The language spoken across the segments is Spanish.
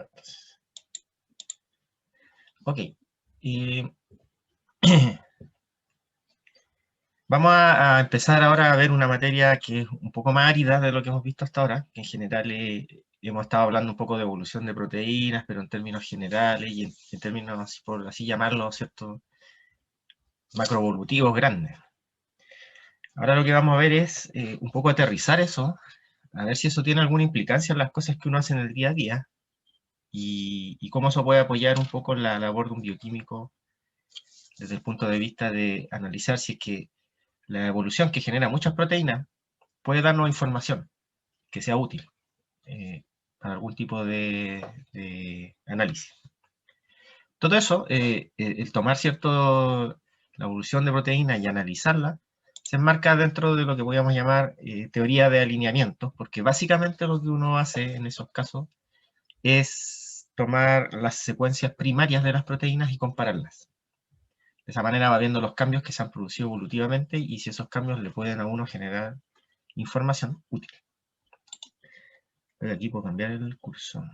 nuevo entonces. Ok. Vamos a empezar ahora a ver una materia que es un poco más árida de lo que hemos visto hasta ahora, que en general hemos estado hablando un poco de evolución de proteínas, pero en términos generales y en términos, por así llamarlo, ¿cierto?, macroevolutivos grandes. Ahora lo que vamos a ver es un poco aterrizar eso, a ver si eso tiene alguna implicancia en las cosas que uno hace en el día a día y cómo eso puede apoyar un poco la labor de un bioquímico desde el punto de vista de analizar si es que la evolución que genera muchas proteínas puede darnos información que sea útil para algún tipo de análisis. Todo eso, el tomar la evolución de proteínas y analizarla, se enmarca dentro de lo que podríamos llamar teoría de alineamiento, porque básicamente lo que uno hace en esos casos es tomar las secuencias primarias de las proteínas y compararlas. De esa manera va viendo los cambios que se han producido evolutivamente y si esos cambios le pueden a uno generar información útil. Aquí puedo cambiar el curso.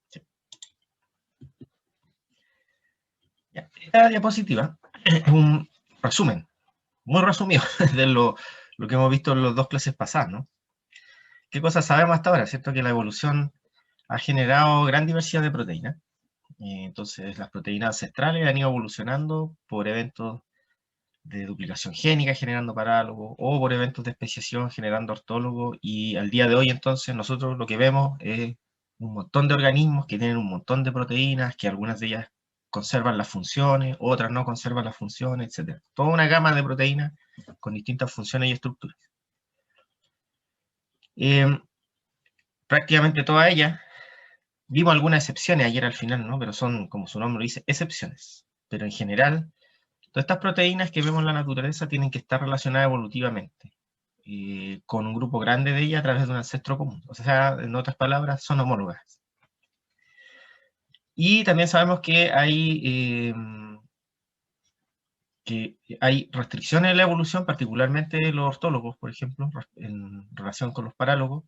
Sí. Ya, esta diapositiva es un resumen, muy resumido, de lo que hemos visto en las dos clases pasadas, ¿no? ¿Qué cosas sabemos hasta ahora? ¿Cierto? Que la evolución ha generado gran diversidad de proteínas. Entonces, las proteínas ancestrales han ido evolucionando por eventos de duplicación génica generando parálogos o por eventos de especiación generando ortólogos, y al día de hoy entonces nosotros lo que vemos es un montón de organismos que tienen un montón de proteínas, que algunas de ellas conservan las funciones, otras no conservan las funciones, etc. Toda una gama de proteínas con distintas funciones y estructuras. Prácticamente todas ellas, vimos algunas excepciones ayer al final, ¿no? Pero son, como su nombre dice, excepciones. Pero en general, todas estas proteínas que vemos en la naturaleza tienen que estar relacionadas evolutivamente con un grupo grande de ellas a través de un ancestro común. O sea, en otras palabras, son homólogas. Y también sabemos que hay restricciones en la evolución, particularmente los ortólogos, por ejemplo, en relación con los parálogos,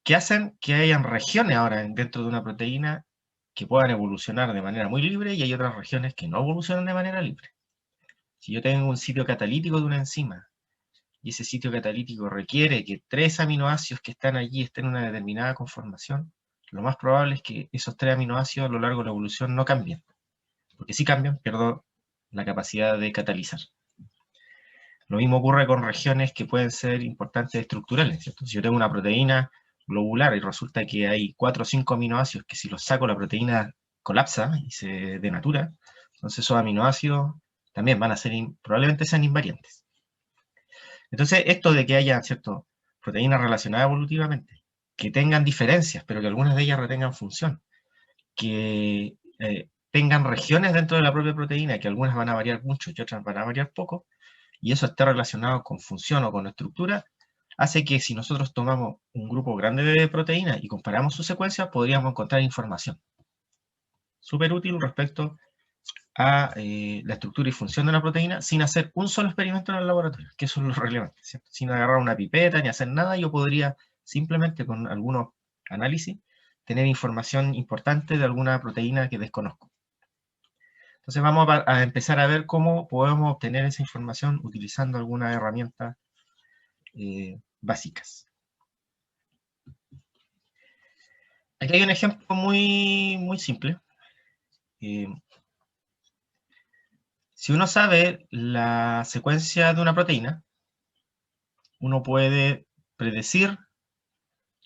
que hacen que hayan regiones ahora dentro de una proteína que puedan evolucionar de manera muy libre y hay otras regiones que no evolucionan de manera libre. Si yo tengo un sitio catalítico de una enzima y ese sitio catalítico requiere que 3 aminoácidos que están allí estén en una determinada conformación, lo más probable es que esos 3 aminoácidos a lo largo de la evolución no cambien. Porque si cambian, pierdo la capacidad de catalizar. Lo mismo ocurre con regiones que pueden ser importantes estructurales, ¿cierto? Si yo tengo una proteína globular y resulta que hay 4 o 5 aminoácidos que si los saco la proteína colapsa y se denatura, entonces esos aminoácidos también van a ser, probablemente sean invariantes. Entonces, esto de que haya, ¿cierto?, proteínas relacionadas evolutivamente, que tengan diferencias, pero que algunas de ellas retengan función, que tengan regiones dentro de la propia proteína, que algunas van a variar mucho y otras van a variar poco, y eso esté relacionado con función o con estructura, hace que si nosotros tomamos un grupo grande de proteínas y comparamos sus secuencias, podríamos encontrar información súper útil respecto a la estructura y función de una proteína sin hacer un solo experimento en el laboratorio, que eso es lo relevante, ¿cierto? Sin agarrar una pipeta ni hacer nada, yo podría simplemente con algunos análisis tener información importante de alguna proteína que desconozco. Entonces vamos a empezar a ver cómo podemos obtener esa información utilizando algunas herramientas básicas. Aquí hay un ejemplo muy simple. Si uno sabe la secuencia de una proteína, uno puede predecir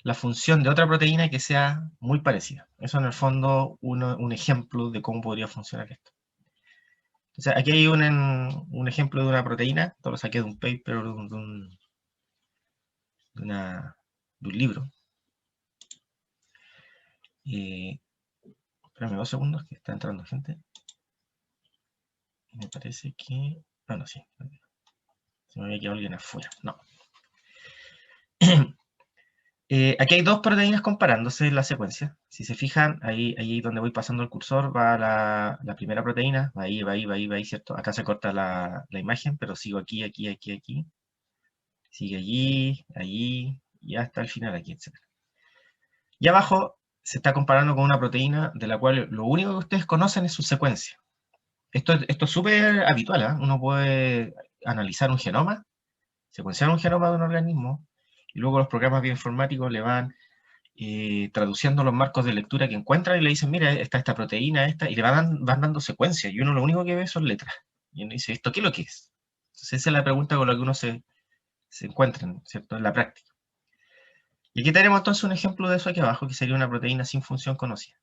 la función de otra proteína que sea muy parecida. Eso en el fondo un ejemplo de cómo podría funcionar esto. Entonces aquí hay un ejemplo de una proteína, esto lo saqué de un paper, de un libro. Espérame 2 segundos que está entrando gente. Me parece que... Bueno, sí. Se me había quedado alguien afuera. No. Aquí hay 2 proteínas comparándose en la secuencia. Si se fijan, ahí donde voy pasando el cursor va la primera proteína. Va ahí, ¿cierto? Acá se corta la imagen, pero sigo aquí. Sigue allí, y hasta el final aquí, etc. Y abajo se está comparando con una proteína de la cual lo único que ustedes conocen es su secuencia. Esto es súper habitual, ¿eh? Uno puede analizar un genoma, secuenciar un genoma de un organismo, y luego los programas bioinformáticos le van traduciendo los marcos de lectura que encuentran y le dicen, mira, está esta proteína, esta, y le van dando secuencias, y uno lo único que ve son letras. Y uno dice, ¿esto qué es lo que es? Entonces esa es la pregunta con la que uno se encuentra, ¿cierto?, en la práctica. Y aquí tenemos entonces un ejemplo de eso aquí abajo, que sería una proteína sin función conocida,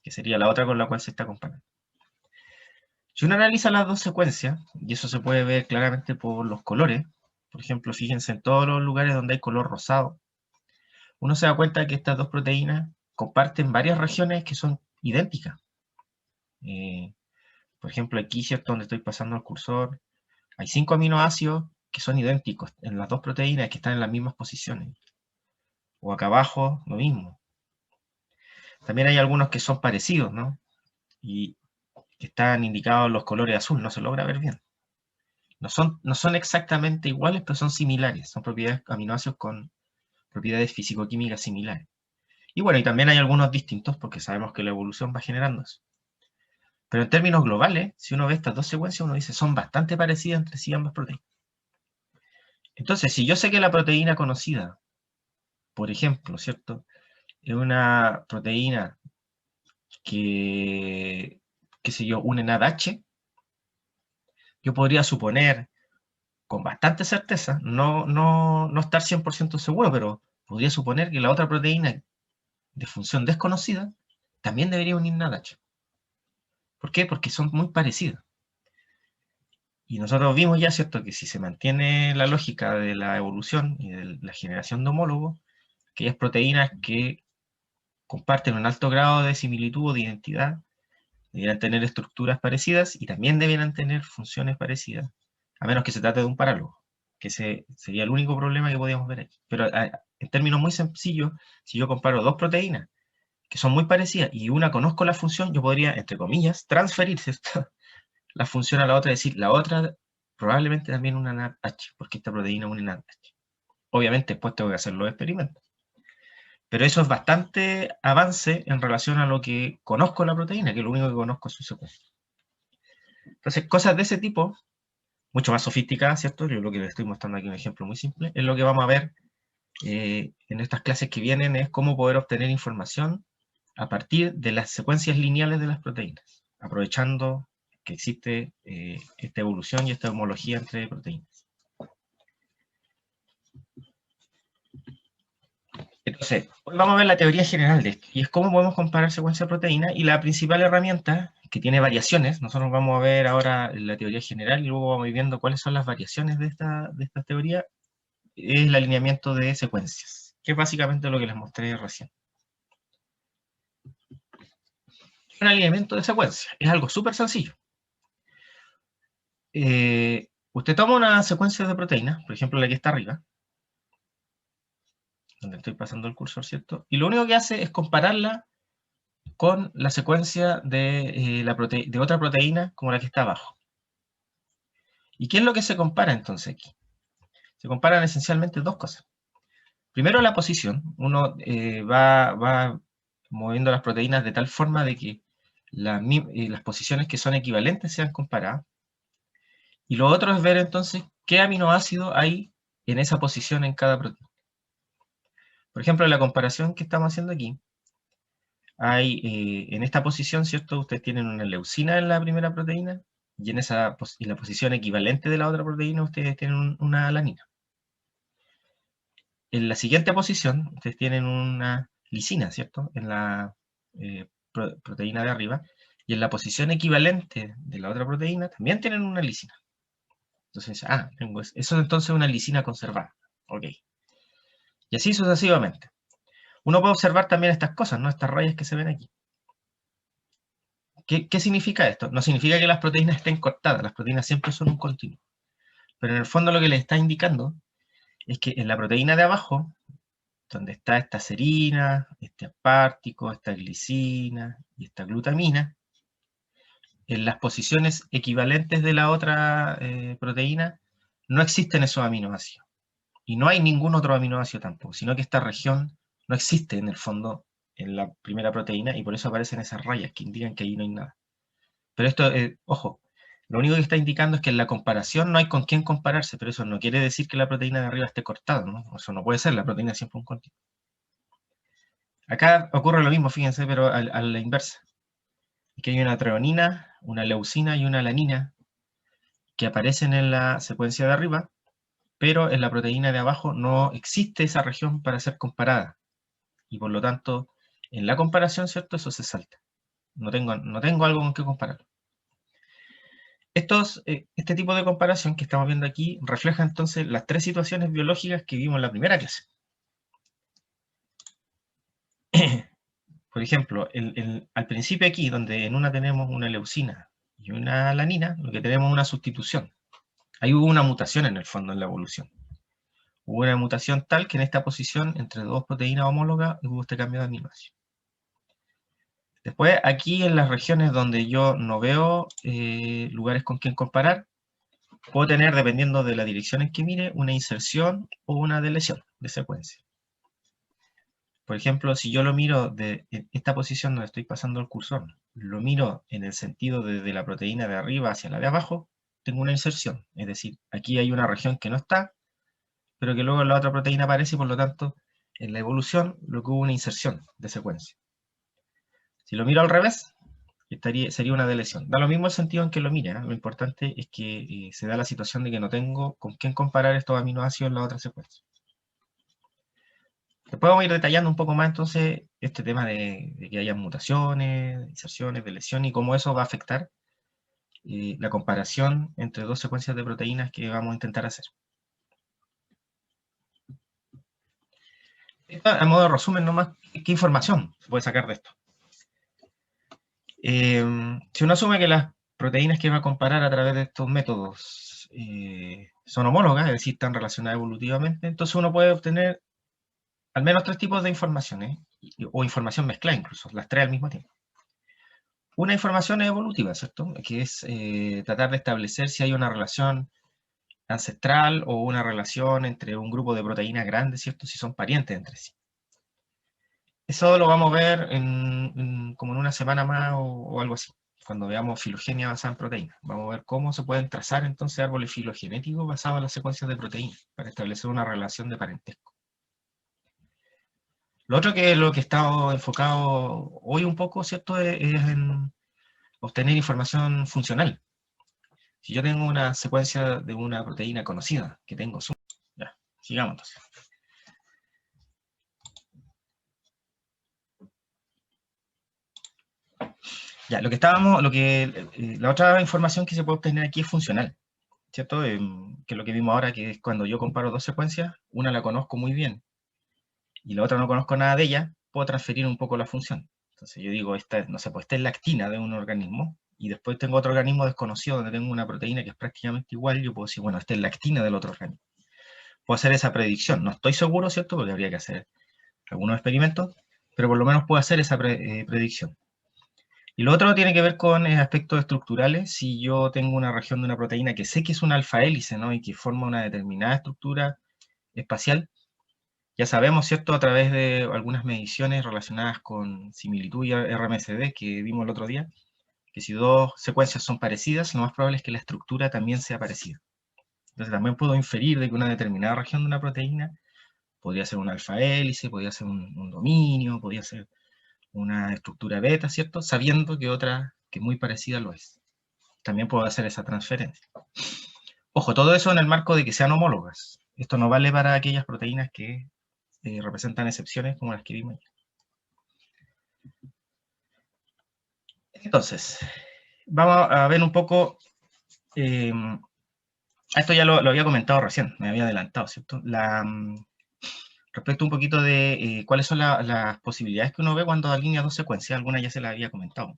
que sería la otra con la cual se está comparando. Si uno analiza las dos secuencias, y eso se puede ver claramente por los colores, por ejemplo, fíjense en todos los lugares donde hay color rosado, uno se da cuenta que estas dos proteínas comparten varias regiones que son idénticas. Por ejemplo, aquí, ¿cierto?, donde estoy pasando el cursor, hay 5 aminoácidos que son idénticos en las dos proteínas que están en las mismas posiciones. O acá abajo, lo mismo. También hay algunos que son parecidos, ¿no? Y que están indicados en los colores azul, no se logra ver bien. No son exactamente iguales, pero son similares. Son propiedades, aminoácidos con propiedades físico-químicas similares. Y bueno, y también hay algunos distintos porque sabemos que la evolución va generando eso. Pero en términos globales, si uno ve estas dos secuencias, uno dice son bastante parecidas entre sí ambas proteínas. Entonces, si yo sé que la proteína conocida, por ejemplo, ¿cierto?, es una proteína que, qué sé yo, une NADH, yo podría suponer con bastante certeza, no estar 100% seguro, pero podría suponer que la otra proteína de función desconocida también debería unir NADH. ¿Por qué? Porque son muy parecidas. Y nosotros vimos ya, ¿cierto?, que si se mantiene la lógica de la evolución y de la generación de homólogos, aquellas proteínas que comparten un alto grado de similitud o de identidad debieran tener estructuras parecidas y también debieran tener funciones parecidas, a menos que se trate de un parálogo, que ese sería el único problema que podíamos ver aquí. Pero en términos muy sencillos, si yo comparo dos proteínas que son muy parecidas y una conozco la función, yo podría, entre comillas, transferir, ¿cierto?, la función a la otra, es decir, la otra probablemente también una NADH, porque esta proteína une NADH. Obviamente después tengo que hacer los experimentos. Pero eso es bastante avance en relación a lo que conozco la proteína, que lo único que conozco es su secuencia. Entonces, cosas de ese tipo, mucho más sofisticadas, ¿cierto? Yo lo que les estoy mostrando aquí un ejemplo muy simple, es lo que vamos a ver en estas clases que vienen, es cómo poder obtener información a partir de las secuencias lineales de las proteínas, aprovechando que existe esta evolución y esta homología entre proteínas. Entonces, hoy vamos a ver la teoría general de esto, y es cómo podemos comparar secuencia de proteínas, y la principal herramienta, que tiene variaciones, nosotros vamos a ver ahora la teoría general, y luego vamos a ir viendo cuáles son las variaciones de esta teoría, es el alineamiento de secuencias, que es básicamente lo que les mostré recién. Un alineamiento de secuencias, es algo súper sencillo. Usted toma una secuencia de proteínas, por ejemplo la que está arriba, donde estoy pasando el cursor, ¿cierto? Y lo único que hace es compararla con la secuencia de otra proteína como la que está abajo. ¿Y qué es lo que se compara entonces aquí? Se comparan esencialmente dos cosas. Primero, la posición. Uno va moviendo las proteínas de tal forma de que las posiciones que son equivalentes sean comparadas. Y lo otro es ver entonces qué aminoácido hay en esa posición en cada proteína. Por ejemplo, en la comparación que estamos haciendo aquí, hay en esta posición, ¿cierto? Ustedes tienen una leucina en la primera proteína y en la posición equivalente de la otra proteína ustedes tienen una alanina. En la siguiente posición ustedes tienen una lisina, ¿cierto?, en la proteína de arriba, y en la posición equivalente de la otra proteína también tienen una lisina. Entonces, eso es entonces una lisina conservada. Ok. Y así sucesivamente. Uno puede observar también estas cosas, ¿no?, estas rayas que se ven aquí. ¿Qué significa esto? No significa que las proteínas estén cortadas, las proteínas siempre son un continuo. Pero en el fondo lo que les está indicando es que en la proteína de abajo, donde está esta serina, este apártico, esta glicina y esta glutamina, en las posiciones equivalentes de la otra proteína, no existen esos aminoácidos. Y no hay ningún otro aminoácido tampoco, sino que esta región no existe en el fondo en la primera proteína y por eso aparecen esas rayas que indican que ahí no hay nada. Pero esto, ojo, lo único que está indicando es que en la comparación no hay con quién compararse, pero eso no quiere decir que la proteína de arriba esté cortada, ¿no? Eso no puede ser, la proteína es siempre un continuo. Acá ocurre lo mismo, fíjense, pero a la inversa. Aquí hay una treonina, una leucina y una alanina que aparecen en la secuencia de arriba, pero en la proteína de abajo no existe esa región para ser comparada. Y por lo tanto, en la comparación, ¿cierto? Eso se salta. No tengo algo con qué comparar. Este tipo de comparación que estamos viendo aquí refleja entonces las tres situaciones biológicas que vimos en la primera clase. Por ejemplo, al principio aquí, donde en una tenemos una leucina y una alanina, lo que tenemos es una sustitución. Ahí hubo una mutación en el fondo en la evolución. Hubo una mutación tal que en esta posición, entre dos proteínas homólogas, hubo este cambio de aminoácido. Después, aquí en las regiones donde yo no veo lugares con quien comparar, puedo tener, dependiendo de la dirección en que mire, una inserción o una deleción de secuencia. Por ejemplo, si yo lo miro de esta posición donde estoy pasando el cursor, lo miro en el sentido de la proteína de arriba hacia la de abajo, tengo una inserción. Es decir, aquí hay una región que no está, pero que luego en la otra proteína aparece y por lo tanto, en la evolución, lo que hubo una inserción de secuencia. Si lo miro al revés, sería una deleción. Da lo mismo el sentido en que lo mire, ¿eh? Lo importante es que se da la situación de que no tengo con quién comparar estos aminoácidos en la otra secuencia. Después vamos a ir detallando un poco más entonces este tema de que haya mutaciones, inserciones, deleciones y cómo eso va a afectar la comparación entre dos secuencias de proteínas que vamos a intentar hacer. A modo de resumen nomás, ¿qué información se puede sacar de esto? Si uno asume que las proteínas que va a comparar a través de estos métodos son homólogas, es decir, están relacionadas evolutivamente, entonces uno puede obtener al menos tres tipos de informaciones, o información mezclada incluso, las tres al mismo tiempo. Una información evolutiva, ¿cierto? Que es tratar de establecer si hay una relación ancestral o una relación entre un grupo de proteínas grandes, ¿cierto? Si son parientes entre sí. Eso lo vamos a ver como en una semana más o algo así, cuando veamos filogenia basada en proteínas. Vamos a ver cómo se pueden trazar entonces árboles filogenéticos basados en las secuencias de proteínas para establecer una relación de parentesco. Lo otro que es lo que he estado enfocado hoy un poco, ¿cierto? Es en obtener información funcional. Si yo tengo una secuencia de una proteína conocida, que tengo, ya, sigamos entonces. Ya, la otra información que se puede obtener aquí es funcional, ¿cierto? Que es lo que vimos ahora, que es cuando yo comparo dos secuencias, una la conozco muy bien y la otra no conozco nada de ella, puedo transferir un poco la función. Entonces yo digo, no sé, pues esta es la actina de un organismo, y después tengo otro organismo desconocido donde tengo una proteína que es prácticamente igual, yo puedo decir, bueno, esta es la actina del otro organismo. Puedo hacer esa predicción, no estoy seguro, ¿cierto? Porque habría que hacer algunos experimentos, pero por lo menos puedo hacer esa predicción. Y lo otro tiene que ver con aspectos estructurales. Si yo tengo una región de una proteína que sé que es una alfa hélice, ¿no? Y que forma una determinada estructura espacial, ya sabemos, ¿cierto? A través de algunas mediciones relacionadas con similitud y RMSD que vimos el otro día, que si dos secuencias son parecidas, lo más probable es que la estructura también sea parecida. Entonces también puedo inferir de que una determinada región de una proteína podría ser una alfa hélice, podría ser un dominio, podría ser una estructura beta, ¿cierto? Sabiendo que otra que muy parecida lo es. También puedo hacer esa transferencia. Ojo, todo eso en el marco de que sean homólogas. Esto no vale para aquellas proteínas que representan excepciones como las que vimos. Entonces, vamos a ver un poco, esto ya lo había comentado recién, me había adelantado, ¿cierto? Respecto un poquito de cuáles son las posibilidades que uno ve cuando alinea dos secuencias, algunas ya se las había comentado.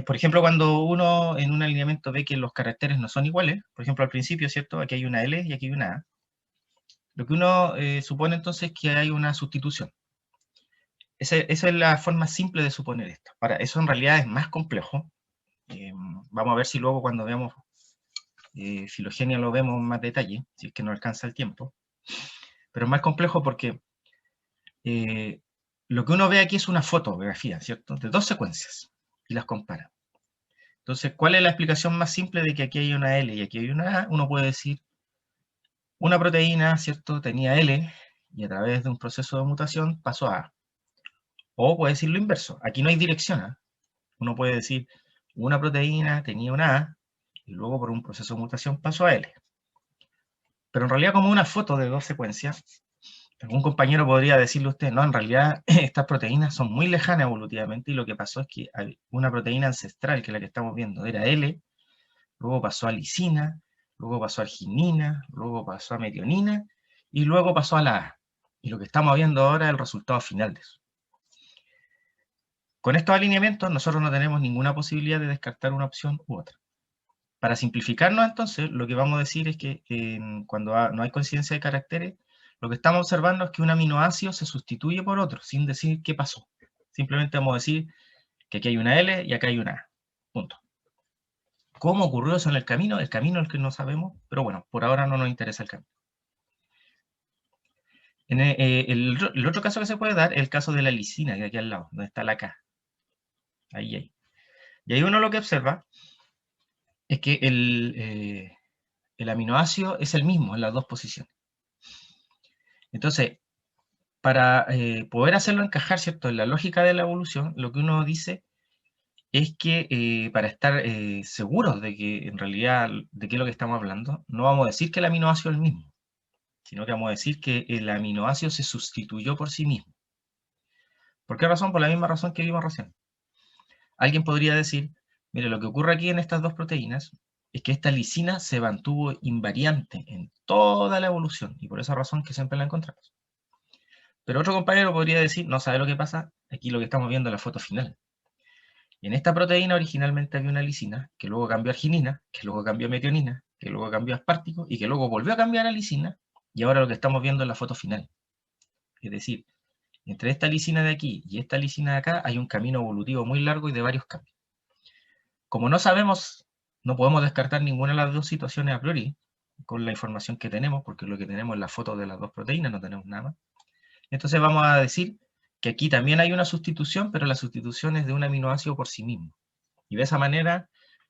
Por ejemplo, cuando uno en un alineamiento ve que los caracteres no son iguales, por ejemplo, al principio, ¿cierto? Aquí hay una L y aquí hay una A. Lo que uno supone entonces es que hay una sustitución. Esa es la forma simple de suponer esto. Ahora, eso en realidad es más complejo. Vamos a ver si luego cuando veamos filogenia lo vemos en más detalle, si es que no alcanza el tiempo. Pero es más complejo porque lo que uno ve aquí es una fotografía, ¿cierto? De dos secuencias, y las compara. Entonces, ¿cuál es la explicación más simple de que aquí hay una L y aquí hay una A? Uno puede decir, una proteína, ¿cierto? Tenía L, y a través de un proceso de mutación pasó a A. O puede decir lo inverso, aquí no hay dirección, ¿eh? Uno puede decir, una proteína tenía una A, y luego por un proceso de mutación pasó a L. Pero en realidad como una foto de dos secuencias, algún compañero podría decirle a usted, no, en realidad estas proteínas son muy lejanas evolutivamente y lo que pasó es que una proteína ancestral, que es la que estamos viendo, era L, luego pasó a lisina, luego pasó a arginina, luego pasó a metionina y luego pasó a la A. Y lo que estamos viendo ahora es el resultado final de eso. Con estos alineamientos nosotros no tenemos ninguna posibilidad de descartar una opción u otra. Para simplificarnos entonces, lo que vamos a decir es que cuando no hay coincidencia de caracteres, lo que estamos observando es que un aminoácido se sustituye por otro, sin decir qué pasó. Simplemente vamos a decir que aquí hay una L y acá hay una A. Punto. ¿Cómo ocurrió eso en el camino? El camino es el que no sabemos, pero bueno, por ahora no nos interesa el camino. El otro caso que se puede dar es el caso de la lisina, que aquí al lado, donde está la K. Ahí. Y ahí uno lo que observa es que el aminoácido es el mismo en las dos posiciones. Entonces, para poder hacerlo encajar, ¿cierto?, en la lógica de la evolución, lo que uno dice es que para estar seguros de que en realidad de qué es lo que estamos hablando, no vamos a decir que el aminoácido es el mismo, sino que vamos a decir que el aminoácido se sustituyó por sí mismo. ¿Por qué razón? Por la misma razón que vimos recién. Alguien podría decir, mire, lo que ocurre aquí en estas dos proteínas es que esta lisina se mantuvo invariante en toda la evolución, y por esa razón que siempre la encontramos. Pero otro compañero podría decir, no sabe lo que pasa, aquí lo que estamos viendo es la foto final. Y en esta proteína originalmente había una lisina, que luego cambió a arginina, que luego cambió a metionina, que luego cambió a aspartico, y que luego volvió a cambiar a lisina, y ahora lo que estamos viendo es la foto final. Es decir, entre esta lisina de aquí y esta lisina de acá hay un camino evolutivo muy largo y de varios cambios. Como no sabemos, no podemos descartar ninguna de las dos situaciones a priori, con la información que tenemos, porque lo que tenemos es la foto de las dos proteínas, no tenemos nada más. Entonces vamos a decir que aquí también hay una sustitución, pero la sustitución es de un aminoácido por sí mismo. Y de esa manera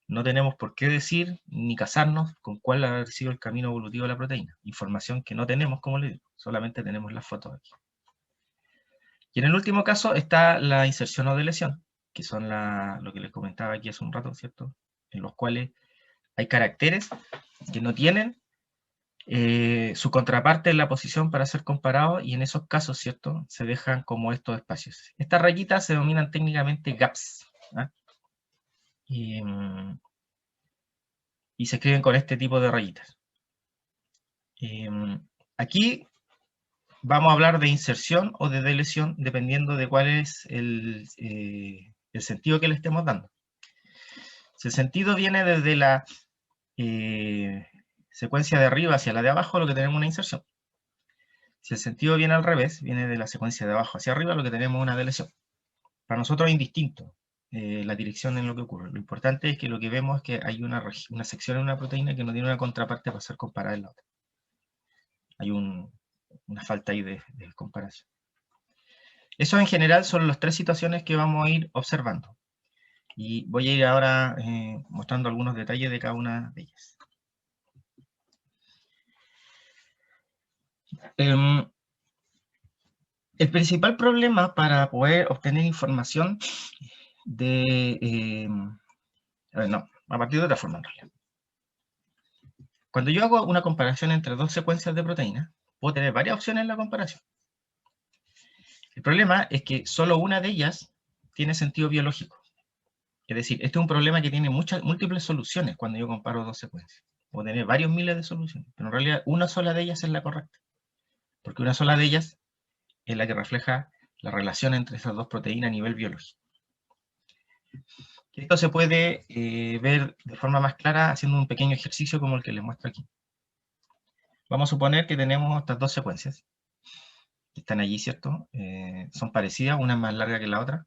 no tenemos por qué decir ni casarnos con cuál ha sido el camino evolutivo de la proteína. Información que no tenemos, como le digo, solamente tenemos las fotos aquí. Y en el último caso está la inserción o deleción, que son lo que les comentaba aquí hace un rato, ¿cierto? En los cuales hay caracteres que no tienen su contraparte en la posición para ser comparado, y en esos casos, ¿cierto?, se dejan como estos espacios. Estas rayitas se denominan técnicamente gaps, ¿eh? Y se escriben con este tipo de rayitas. Aquí vamos a hablar de inserción o de deleción, dependiendo de cuál es el sentido que le estemos dando. Si el sentido viene desde la secuencia de arriba hacia la de abajo, lo que tenemos es una inserción. Si el sentido viene al revés, viene de la secuencia de abajo hacia arriba, lo que tenemos es una deleción. Para nosotros es indistinto la dirección en lo que ocurre. Lo importante es que lo que vemos es que hay una sección en una proteína que no tiene una contraparte para ser comparada en la otra. Hay una falta ahí de comparación. Eso en general son las tres situaciones que vamos a ir observando. Y voy a ir ahora mostrando algunos detalles de cada una de ellas. El principal problema para poder obtener información a partir de otra forma en realidad. Cuando yo hago una comparación entre dos secuencias de proteínas, puedo tener varias opciones en la comparación. El problema es que solo una de ellas tiene sentido biológico. Es decir, este es un problema que tiene múltiples soluciones cuando yo comparo dos secuencias. Puedo tener varios miles de soluciones, pero en realidad una sola de ellas es la correcta. Porque una sola de ellas es la que refleja la relación entre esas dos proteínas a nivel biológico. Esto se puede ver de forma más clara haciendo un pequeño ejercicio como el que les muestro aquí. Vamos a suponer que tenemos estas dos secuencias que están allí, ¿cierto? Son parecidas, una es más larga que la otra.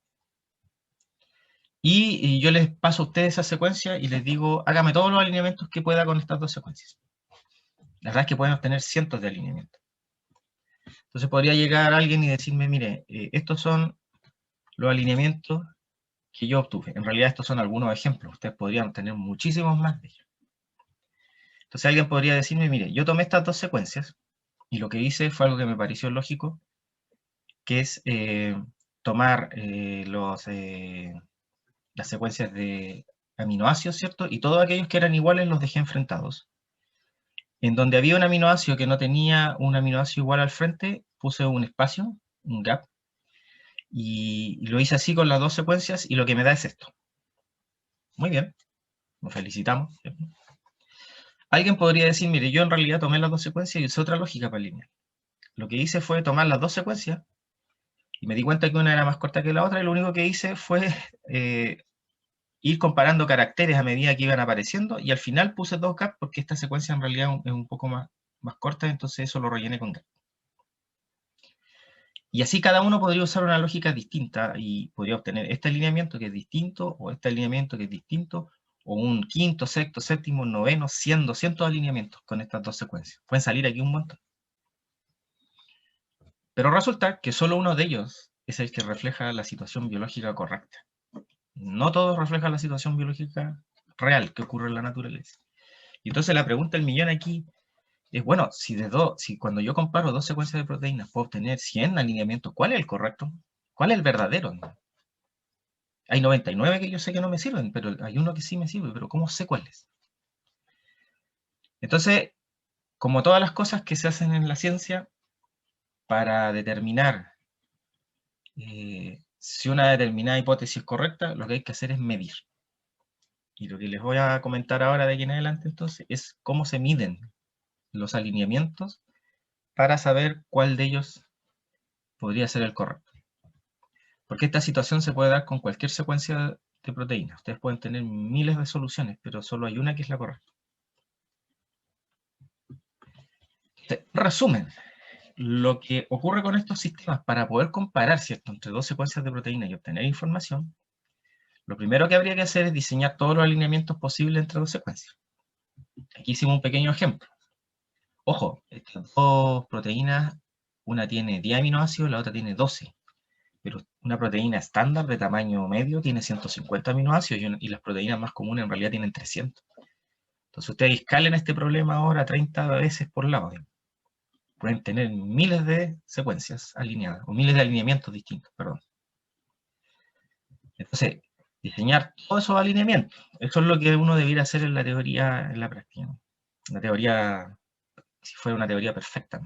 Y yo les paso a ustedes esa secuencia y les digo, hágame todos los alineamientos que pueda con estas dos secuencias. La verdad es que pueden obtener cientos de alineamientos. Entonces podría llegar alguien y decirme, mire, estos son los alineamientos que yo obtuve. En realidad estos son algunos ejemplos, ustedes podrían tener muchísimos más de ellos. Entonces alguien podría decirme, mire, yo tomé estas dos secuencias y lo que hice fue algo que me pareció lógico, que es tomar las secuencias de aminoácidos, ¿cierto? Y todos aquellos que eran iguales los dejé enfrentados. En donde había un aminoácido que no tenía un aminoácido igual al frente, puse un espacio, un gap, y lo hice así con las dos secuencias, y lo que me da es esto. Muy bien, nos felicitamos, ¿cierto? Alguien podría decir, mire, yo en realidad tomé las dos secuencias y usé otra lógica para alinear. Lo que hice fue tomar las dos secuencias, y me di cuenta que una era más corta que la otra, y lo único que hice fue ir comparando caracteres a medida que iban apareciendo, y al final puse dos gaps porque esta secuencia en realidad es un poco más corta, entonces eso lo rellené con gaps. Y así cada uno podría usar una lógica distinta y podría obtener este alineamiento que es distinto, o este alineamiento que es distinto, o un quinto, sexto, séptimo, noveno, 100, 200 alineamientos con estas dos secuencias. Pueden salir aquí un montón. Pero resulta que solo uno de ellos es el que refleja la situación biológica correcta. No todos reflejan la situación biológica real que ocurre en la naturaleza. Y entonces la pregunta del millón aquí es, bueno, si cuando yo comparo dos secuencias de proteínas puedo obtener 100 alineamientos, ¿cuál es el correcto? ¿Cuál es el verdadero? Hay 99 que yo sé que no me sirven, pero hay uno que sí me sirve, pero ¿cómo sé cuál es? Entonces, como todas las cosas que se hacen en la ciencia, para determinar si una determinada hipótesis es correcta, lo que hay que hacer es medir. Y lo que les voy a comentar ahora de aquí en adelante, entonces, es cómo se miden los alineamientos para saber cuál de ellos podría ser el correcto. Porque esta situación se puede dar con cualquier secuencia de proteínas. Ustedes pueden tener miles de soluciones, pero solo hay una que es la correcta. Resumen, lo que ocurre con estos sistemas para poder comparar, ¿cierto?, entre dos secuencias de proteínas y obtener información, lo primero que habría que hacer es diseñar todos los alineamientos posibles entre dos secuencias. Aquí hicimos un pequeño ejemplo. Ojo, estas dos proteínas, una tiene 10 aminoácidos, la otra tiene 12. Pero una proteína estándar de tamaño medio tiene 150 aminoácidos y las proteínas más comunes en realidad tienen 300. Entonces ustedes escalen este problema ahora 30 veces por lado. Pueden tener miles de secuencias alineadas, o miles de alineamientos distintos, perdón. Entonces, diseñar todos esos alineamientos, eso es lo que uno debiera hacer en la teoría, en la práctica. La teoría, si fuera una teoría perfecta.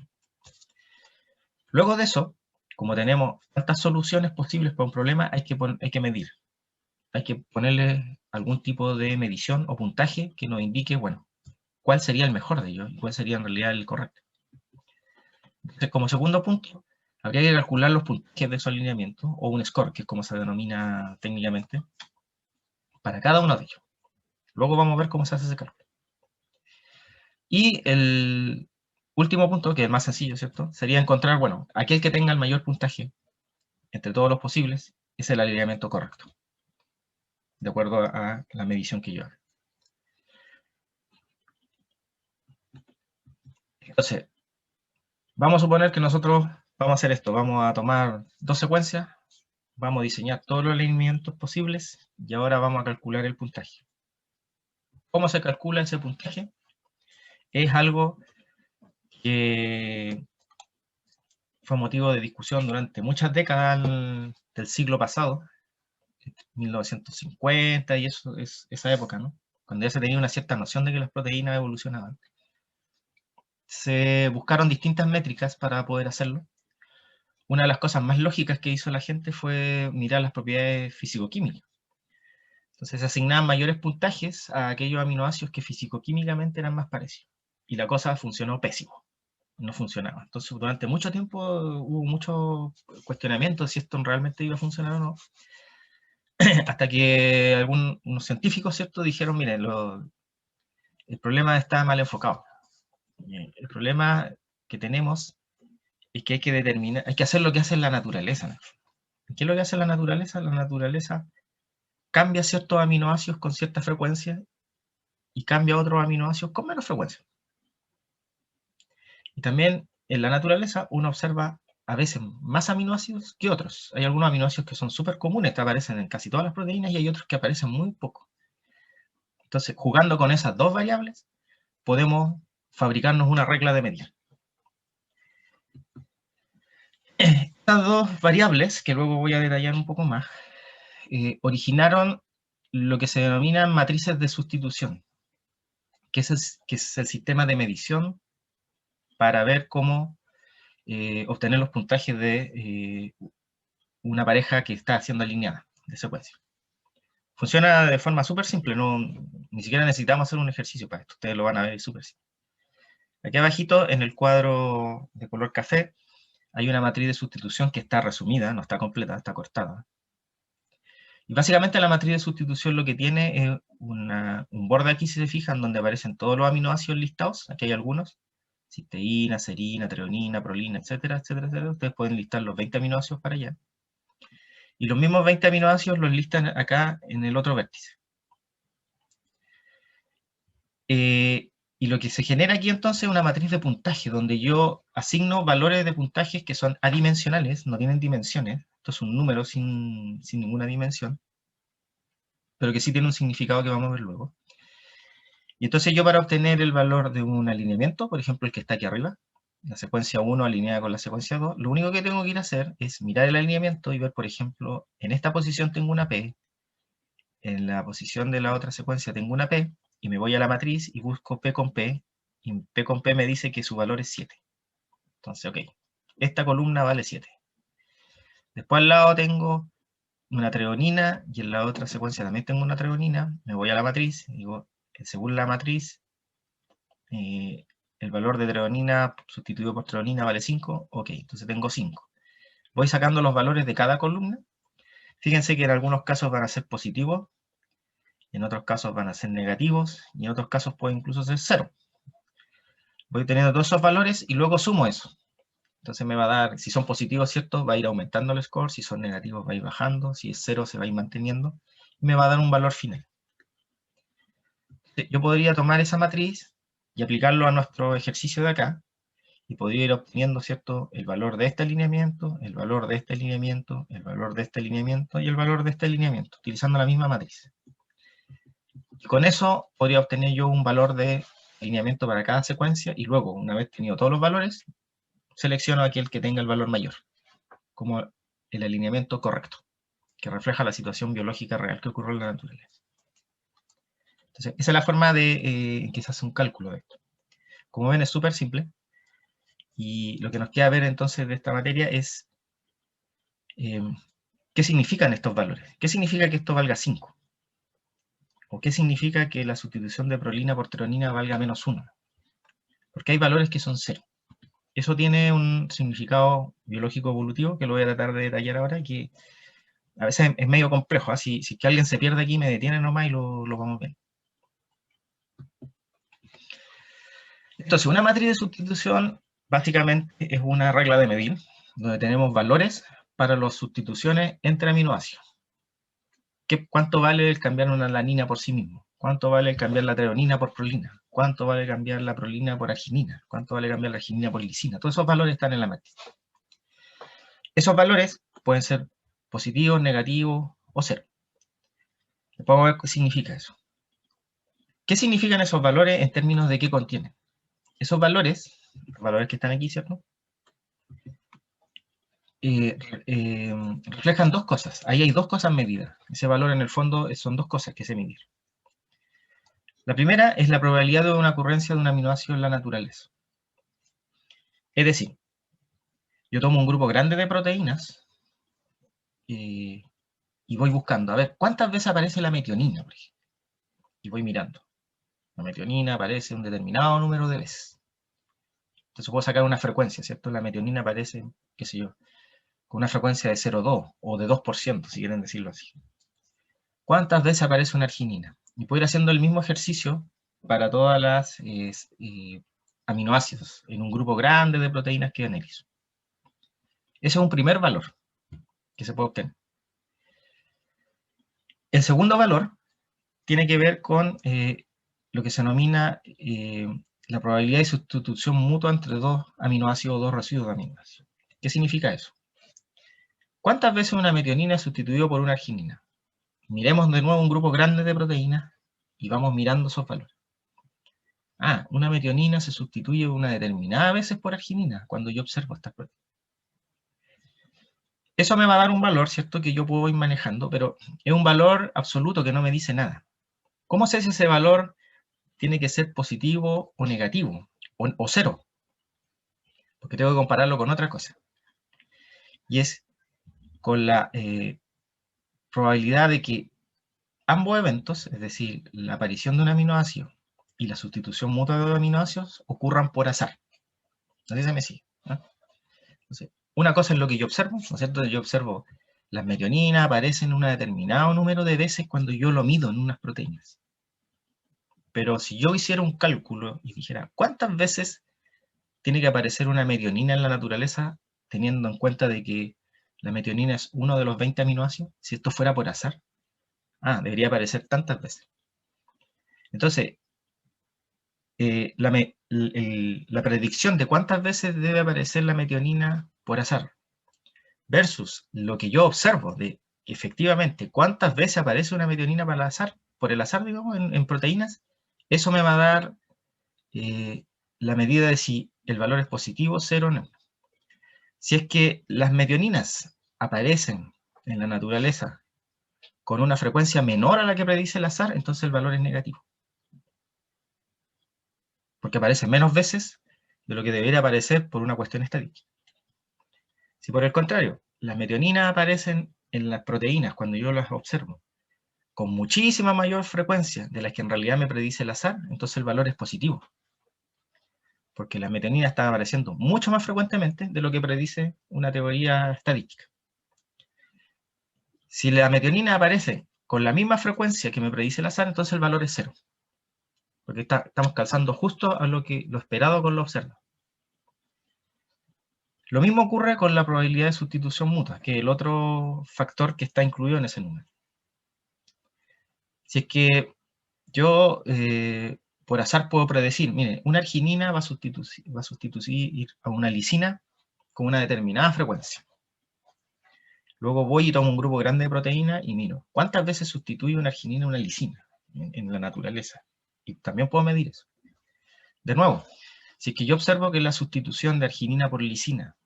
Luego de eso, como tenemos tantas soluciones posibles para un problema, hay que medir. Hay que ponerle algún tipo de medición o puntaje que nos indique, bueno, cuál sería el mejor de ellos y cuál sería en realidad el correcto. Entonces, como segundo punto, habría que calcular los puntajes de esos alineamientos, o un score, que es como se denomina técnicamente, para cada uno de ellos. Luego vamos a ver cómo se hace ese cálculo. Y el último punto, que es más sencillo, ¿cierto?, sería encontrar, bueno, aquel que tenga el mayor puntaje entre todos los posibles es el alineamiento correcto, de acuerdo a la medición que yo haga. Entonces, vamos a suponer que nosotros vamos a hacer esto. Vamos a tomar dos secuencias, vamos a diseñar todos los alineamientos posibles y ahora vamos a calcular el puntaje. ¿Cómo se calcula ese puntaje? Es algo que fue motivo de discusión durante muchas décadas del siglo pasado, 1950 y eso es esa época, ¿no?, cuando ya se tenía una cierta noción de que las proteínas evolucionaban. Se buscaron distintas métricas para poder hacerlo. Una de las cosas más lógicas que hizo la gente fue mirar las propiedades físico-químicas. Entonces se asignaban mayores puntajes a aquellos aminoácidos que físico-químicamente eran más parecidos. Y la cosa funcionó pésimo. No funcionaba. Entonces durante mucho tiempo hubo mucho cuestionamiento de si esto realmente iba a funcionar o no. Hasta que unos científicos, ¿cierto?, dijeron, miren, el problema está mal enfocado. El problema que tenemos es que hay que hacer lo que hace la naturaleza. ¿Qué es lo que hace la naturaleza? La naturaleza cambia ciertos aminoácidos con cierta frecuencia y cambia otros aminoácidos con menos frecuencia. Y también en la naturaleza uno observa a veces más aminoácidos que otros. Hay algunos aminoácidos que son súper comunes, que aparecen en casi todas las proteínas, y hay otros que aparecen muy poco. Entonces, jugando con esas dos variables, podemos fabricarnos una regla de medida. Estas dos variables, que luego voy a detallar un poco más, originaron lo que se denominan matrices de sustitución, que es el sistema de medición para ver cómo obtener los puntajes de una pareja que está siendo alineada de secuencia. Funciona de forma súper simple, ni siquiera necesitamos hacer un ejercicio para esto, ustedes lo van a ver súper simple. Aquí abajito, en el cuadro de color café, hay una matriz de sustitución que está resumida, no está completa, está cortada. Y básicamente la matriz de sustitución lo que tiene es un borde aquí, si se fijan, donde aparecen todos los aminoácidos listados. Aquí hay algunos: cisteína, serina, treonina, prolina, etcétera, etcétera, etcétera. Ustedes pueden listar los 20 aminoácidos para allá. Y los mismos 20 aminoácidos los listan acá en el otro vértice. Y lo que se genera aquí entonces es una matriz de puntaje, donde yo asigno valores de puntajes que son adimensionales, no tienen dimensiones. Esto es un número sin ninguna dimensión, pero que sí tiene un significado que vamos a ver luego. Y entonces yo, para obtener el valor de un alineamiento, por ejemplo el que está aquí arriba, la secuencia 1 alineada con la secuencia 2, lo único que tengo que ir a hacer es mirar el alineamiento y ver, por ejemplo, en esta posición tengo una P, en la posición de la otra secuencia tengo una P, y me voy a la matriz y busco P con P, y P con P me dice que su valor es 7. Entonces, ok, esta columna vale 7. Después al lado tengo una treonina, y en la otra secuencia también tengo una treonina. Me voy a la matriz, y digo, según la matriz, el valor de treonina sustituido por treonina vale 5. Ok, entonces tengo 5. Voy sacando los valores de cada columna. Fíjense que en algunos casos van a ser positivos, en otros casos van a ser negativos, y en otros casos puede incluso ser 0. Voy teniendo todos esos valores y luego sumo eso. Entonces me va a dar, si son positivos, ¿cierto?, va a ir aumentando el score; si son negativos, va a ir bajando; si es 0, se va a ir manteniendo, y me va a dar un valor final. Yo podría tomar esa matriz y aplicarlo a nuestro ejercicio de acá, y podría ir obteniendo, ¿cierto?, el valor de este alineamiento, el valor de este alineamiento, el valor de este alineamiento, y el valor de este alineamiento, utilizando la misma matriz. Y con eso podría obtener yo un valor de alineamiento para cada secuencia, y luego, una vez tenido todos los valores, selecciono aquel que tenga el valor mayor, como el alineamiento correcto, que refleja la situación biológica real que ocurrió en la naturaleza. Entonces, esa es la forma en que se hace un cálculo de esto. Como ven, es súper simple, y lo que nos queda ver entonces de esta materia es qué significan estos valores. ¿Qué significa que esto valga 5? ¿O qué significa que la sustitución de prolina por treonina valga menos 1? Porque hay valores que son 0. Eso tiene un significado biológico evolutivo que lo voy a tratar de detallar ahora, que a veces es medio complejo. Si es que alguien se pierde aquí, me detiene nomás y lo vamos a ver. Entonces, una matriz de sustitución básicamente es una regla de medir, donde tenemos valores para las sustituciones entre aminoácidos. ¿Cuánto vale el cambiar una alanina por sí mismo? ¿Cuánto vale el cambiar la treonina por prolina? ¿Cuánto vale cambiar la prolina por arginina? ¿Cuánto vale cambiar la arginina por lisina? Todos esos valores están en la matriz. Esos valores pueden ser positivos, negativos o 0. Vamos a ver qué significa eso. ¿Qué significan esos valores en términos de qué contienen? Esos valores, los valores que están aquí, ¿cierto?, reflejan dos cosas. Ahí hay dos cosas medidas. Ese valor, en el fondo, son dos cosas que se miden. La primera es la probabilidad de una ocurrencia de un aminoácido en la naturaleza. Es decir, yo tomo un grupo grande de proteínas y voy buscando, a ver, ¿cuántas veces aparece la metionina, por ejemplo? Y voy mirando. La metionina aparece un determinado número de veces. Entonces puedo sacar una frecuencia, ¿cierto? La metionina aparece, qué sé yo, con una frecuencia de 0,2 o de 2%, si quieren decirlo así. ¿Cuántas veces aparece una arginina? Y puedo ir haciendo el mismo ejercicio para todas las aminoácidos en un grupo grande de proteínas que analizo. Ese es un primer valor que se puede obtener. El segundo valor tiene que ver con lo que se denomina la probabilidad de sustitución mutua entre dos aminoácidos o dos residuos de aminoácidos. ¿Qué significa eso? ¿Cuántas veces una metionina es sustituida por una arginina? Miremos de nuevo un grupo grande de proteínas y vamos mirando esos valores. Una metionina se sustituye una determinada veces por arginina cuando yo observo estas proteínas. Eso me va a dar un valor, ¿cierto?, que yo puedo ir manejando, pero es un valor absoluto que no me dice nada. ¿Cómo sé si ese valor tiene que ser positivo o negativo, o cero? Porque tengo que compararlo con otra cosa. Y es con la probabilidad de que ambos eventos, es decir, la aparición de un aminoácido y la sustitución mutua de aminoácidos, ocurran por azar. Entonces se me sigue, ¿no? Entonces, una cosa es lo que yo observo, ¿no es cierto? Yo observo las metioninas aparecen un determinado número de veces cuando yo lo mido en unas proteínas. Pero si yo hiciera un cálculo y dijera, ¿cuántas veces tiene que aparecer una metionina en la naturaleza, teniendo en cuenta de que la metionina es uno de los 20 aminoácidos? Si esto fuera por azar, debería aparecer tantas veces. Entonces, la predicción de cuántas veces debe aparecer la metionina por azar versus lo que yo observo de efectivamente cuántas veces aparece una metionina por el azar, digamos, en proteínas, eso me va a dar la medida de si el valor es positivo, cero o no. Si es que las metioninas aparecen en la naturaleza con una frecuencia menor a la que predice el azar, entonces el valor es negativo. Porque aparece menos veces de lo que debería aparecer por una cuestión estadística. Si por el contrario, las metioninas aparecen en las proteínas cuando yo las observo con muchísima mayor frecuencia de las que en realidad me predice el azar, entonces el valor es positivo. Porque las metioninas están apareciendo mucho más frecuentemente de lo que predice una teoría estadística. Si la metionina aparece con la misma frecuencia que me predice el azar, entonces el valor es cero. Porque estamos calzando justo a lo esperado con lo observado. Lo mismo ocurre con la probabilidad de sustitución mutua, que es el otro factor que está incluido en ese número. Si es que yo por azar puedo predecir, mire, una arginina va a sustituir a una lisina con una determinada frecuencia. Luego voy y tomo un grupo grande de proteínas y miro cuántas veces sustituye una arginina a una lisina en la naturaleza. Y también puedo medir eso. De nuevo, si es que yo observo que la sustitución de arginina por lisina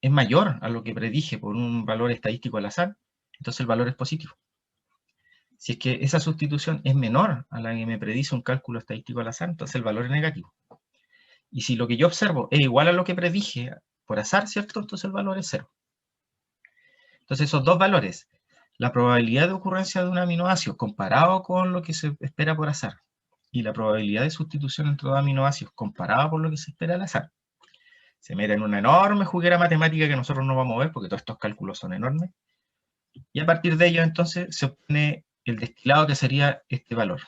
es mayor a lo que predije por un valor estadístico al azar, entonces el valor es positivo. Si es que esa sustitución es menor a la que me predice un cálculo estadístico al azar, entonces el valor es negativo. Y si lo que yo observo es igual a lo que predije por azar, ¿cierto? Entonces el valor es cero. Entonces esos dos valores, la probabilidad de ocurrencia de un aminoácido comparado con lo que se espera por azar y la probabilidad de sustitución entre dos aminoácidos comparada por lo que se espera al azar, se mete en una enorme juguera matemática que nosotros no vamos a ver porque todos estos cálculos son enormes. Y a partir de ello entonces se obtiene el destilado que sería este valor.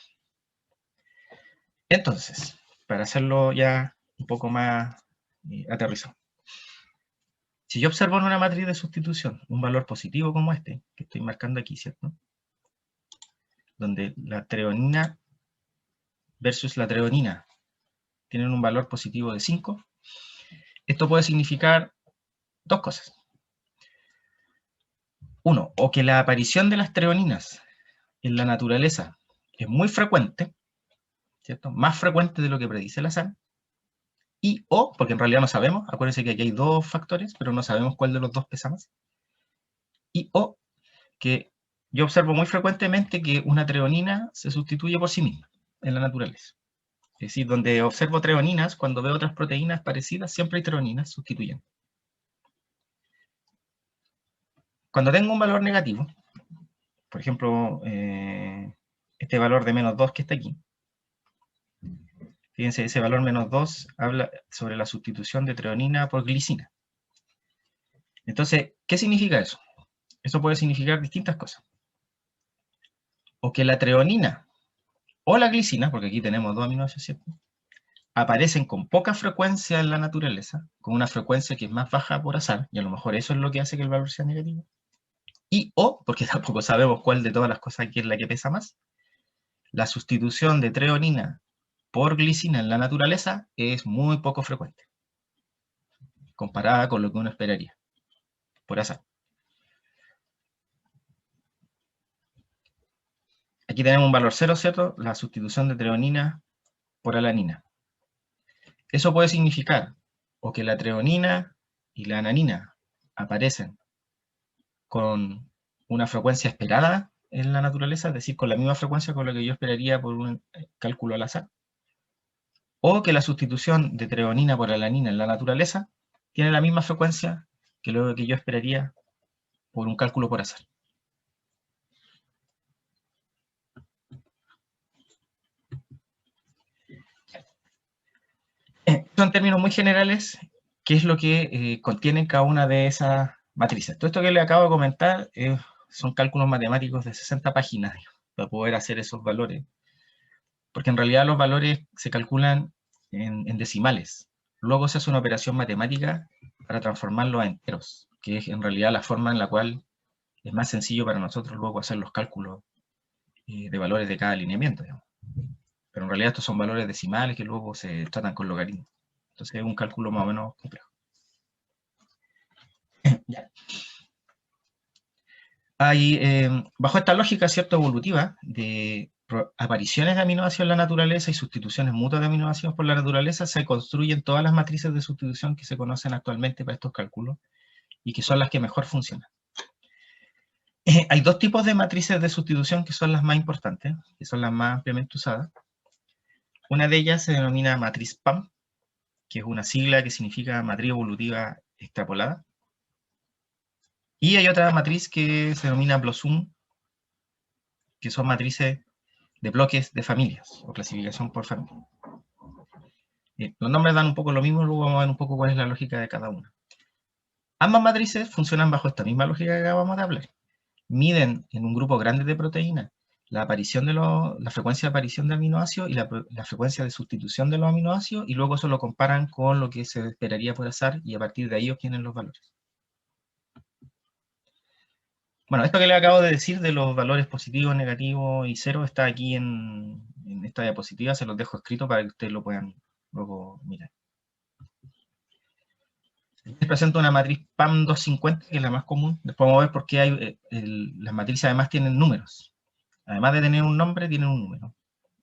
Entonces, para hacerlo ya un poco más aterrizado. Si yo observo en una matriz de sustitución un valor positivo como este, que estoy marcando aquí, ¿cierto? Donde la treonina versus la treonina tienen un valor positivo de 5, esto puede significar dos cosas. Uno, o que la aparición de las treoninas en la naturaleza es muy frecuente, ¿cierto? Más frecuente de lo que predice el azar, porque en realidad no sabemos, acuérdense que aquí hay dos factores, pero no sabemos cuál de los dos pesa más, o que yo observo muy frecuentemente que una treonina se sustituye por sí misma en la naturaleza. Es decir, donde observo treoninas, cuando veo otras proteínas parecidas, siempre hay treoninas sustituyendo. Cuando tengo un valor negativo, por ejemplo, este valor de menos 2 que está aquí, fíjense, ese valor menos 2 habla sobre la sustitución de treonina por glicina. Entonces, ¿qué significa eso? Eso puede significar distintas cosas. O que la treonina o la glicina, porque aquí tenemos dos aminoácidos, ¿cierto?, aparecen con poca frecuencia en la naturaleza, con una frecuencia que es más baja por azar, y a lo mejor eso es lo que hace que el valor sea negativo. Porque tampoco sabemos cuál de todas las cosas aquí es la que pesa más, la sustitución de treonina por glicina en la naturaleza es muy poco frecuente, comparada con lo que uno esperaría, por azar. Aquí tenemos un valor 0, ¿cierto? La sustitución de treonina por alanina. Eso puede significar o que la treonina y la alanina aparecen con una frecuencia esperada en la naturaleza, es decir, con la misma frecuencia con la que yo esperaría por un cálculo al azar, o que la sustitución de treonina por alanina en la naturaleza tiene la misma frecuencia que lo que yo esperaría por un cálculo por azar. Son términos muy generales, ¿qué es lo que contienen cada una de esas matrices? Todo esto que le acabo de comentar son cálculos matemáticos de 60 páginas para poder hacer esos valores, porque en realidad los valores se calculan en decimales. Luego se hace una operación matemática para transformarlos a enteros, que es en realidad la forma en la cual es más sencillo para nosotros luego hacer los cálculos de valores de cada alineamiento, digamos. Pero en realidad estos son valores decimales que luego se tratan con logaritmos. Entonces es un cálculo más o menos complejo. Ya. Hay, bajo esta lógica, ¿cierto?, evolutiva de apariciones de aminoácidos en la naturaleza y sustituciones mutuas de aminoácidos por la naturaleza, se construyen todas las matrices de sustitución que se conocen actualmente para estos cálculos y que son las que mejor funcionan. Hay dos tipos de matrices de sustitución que son las más importantes, que son las más ampliamente usadas. Una de ellas se denomina matriz PAM, que es una sigla que significa matriz evolutiva extrapolada. Y hay otra matriz que se denomina BLOSUM, que son matrices de bloques de familias, o clasificación por familia. Los nombres dan un poco lo mismo, luego vamos a ver un poco cuál es la lógica de cada una. Ambas matrices funcionan bajo esta misma lógica que acabamos de hablar. Miden en un grupo grande de proteínas la frecuencia de aparición de aminoácidos y la frecuencia de sustitución de los aminoácidos, y luego eso lo comparan con lo que se esperaría por azar, y a partir de ahí obtienen los valores. Bueno, esto que les acabo de decir de los valores positivos, negativos y cero está aquí en esta diapositiva, se los dejo escrito para que ustedes lo puedan luego mirar. Les presento una matriz PAM 250, que es la más común. Después vamos a ver por qué las matrices además tienen números. Además de tener un nombre, tienen un número.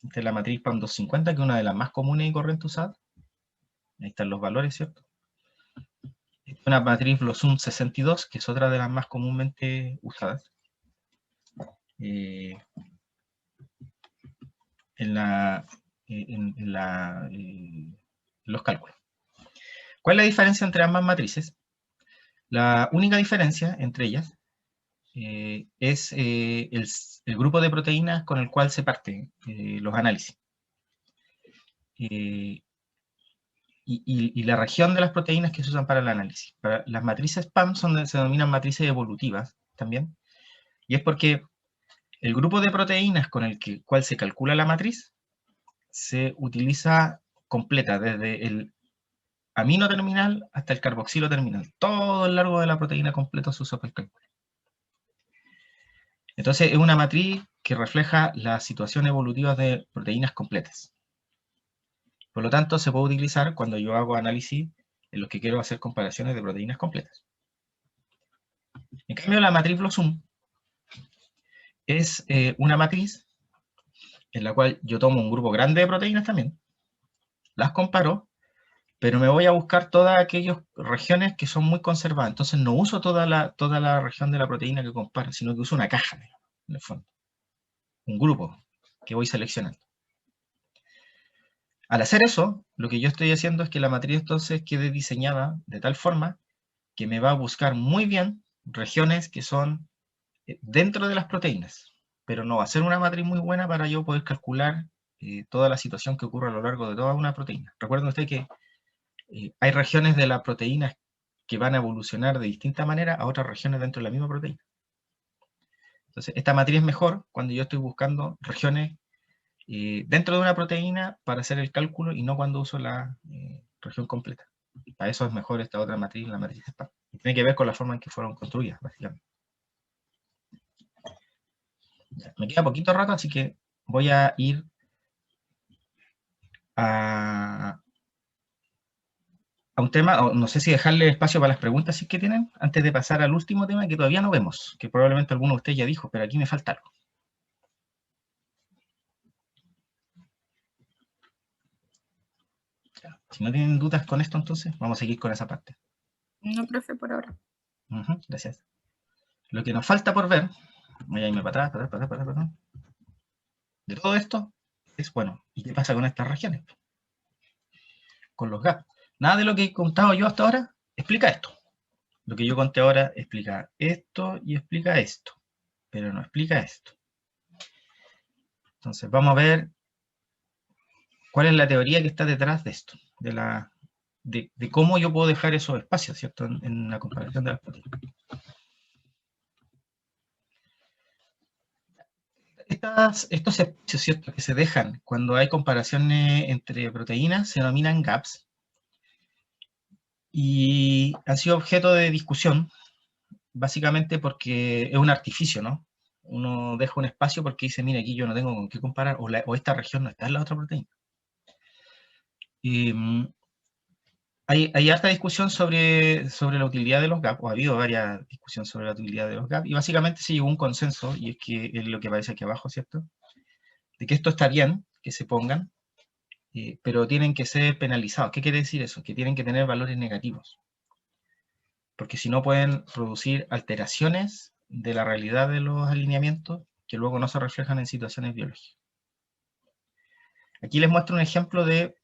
Esta es la matriz PAM 250, que es una de las más comunes y corrientes usadas. Ahí están los valores, ¿cierto? Esta es una matriz BLOSUM 62, que es otra de las más comúnmente usadas en los cálculos. ¿Cuál es la diferencia entre ambas matrices? La única diferencia entre ellas es el grupo de proteínas con el cual se parten los análisis. Y la región de las proteínas que se usan para el análisis. Las matrices PAM se denominan matrices evolutivas también, y es porque el grupo de proteínas con el cual se calcula la matriz se utiliza completa, desde el amino terminal hasta el carboxilo terminal. Todo el largo de la proteína completo se usa para el cálculo. Entonces es una matriz que refleja la situación evolutiva de proteínas completas. Por lo tanto, se puede utilizar cuando yo hago análisis en los que quiero hacer comparaciones de proteínas completas. En cambio, la matriz BLOSUM es una matriz en la cual yo tomo un grupo grande de proteínas también, las comparo, pero me voy a buscar todas aquellas regiones que son muy conservadas. Entonces no uso toda la región de la proteína que comparo, sino que uso una caja, en el fondo. Un grupo que voy seleccionando. Al hacer eso, lo que yo estoy haciendo es que la matriz entonces quede diseñada de tal forma que me va a buscar muy bien regiones que son dentro de las proteínas, pero no va a ser una matriz muy buena para yo poder calcular toda la situación que ocurre a lo largo de toda una proteína. Recuerden ustedes que hay regiones de las proteínas que van a evolucionar de distinta manera a otras regiones dentro de la misma proteína. Entonces, esta matriz es mejor cuando yo estoy buscando regiones dentro de una proteína para hacer el cálculo, y no cuando uso la región completa. Para eso es mejor esta otra matriz, la matriz SPAM. Tiene que ver con la forma en que fueron construidas, básicamente. Ya, me queda poquito rato, así que voy a ir a un tema, o no sé si dejarle espacio para las preguntas si es que tienen, antes de pasar al último tema que todavía no vemos, que probablemente alguno de ustedes ya dijo, pero aquí me falta algo. Si no tienen dudas con esto, entonces vamos a seguir con esa parte. No, profe, por ahora. Gracias. Lo que nos falta por ver, voy a irme para atrás, de todo esto, es, bueno, ¿y qué pasa con estas regiones? Con los gaps. Nada de lo que he contado yo hasta ahora explica esto. Lo que yo conté ahora explica esto y explica esto, pero no explica esto. Entonces vamos a ver cuál es la teoría que está detrás de esto, de cómo yo puedo dejar esos espacios, ¿cierto? En la comparación de las proteínas. Estos espacios, ¿cierto?, que se dejan cuando hay comparaciones entre proteínas se denominan gaps y han sido objeto de discusión básicamente porque es un artificio, ¿no? Uno deja un espacio porque dice, mira, aquí yo no tengo con qué comparar, o esta región no está en la otra proteína. Y hay harta discusión sobre la utilidad de los gaps, o ha habido varias discusiones sobre la utilidad de los gaps, y básicamente se llegó a un consenso, y es que es lo que aparece aquí abajo, ¿cierto?, de que esto está bien, que se pongan, pero tienen que ser penalizados. ¿Qué quiere decir eso? Que tienen que tener valores negativos, porque si no pueden producir alteraciones de la realidad de los alineamientos que luego no se reflejan en situaciones biológicas. Aquí les muestro un ejemplo de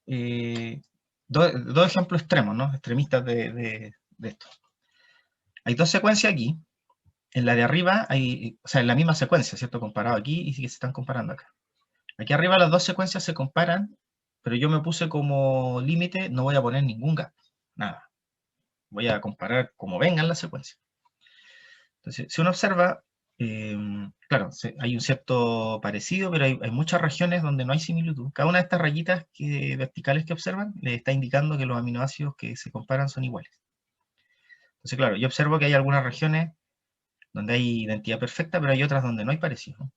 dos ejemplos extremos, ¿no? Extremistas de esto. Hay dos secuencias aquí. En la de arriba hay, o sea, en la misma secuencia, ¿cierto? Comparado aquí y sí que se están comparando acá. Aquí arriba las dos secuencias se comparan, pero yo me puse como límite, no voy a poner ningún gap, nada. Voy a comparar como vengan las secuencias. Entonces, si uno observa, claro, hay un cierto parecido, pero hay muchas regiones donde no hay similitud. Cada una de estas rayitas verticales que observan le está indicando que los aminoácidos que se comparan son iguales. Entonces, claro, yo observo que hay algunas regiones donde hay identidad perfecta, pero hay otras donde no hay parecido.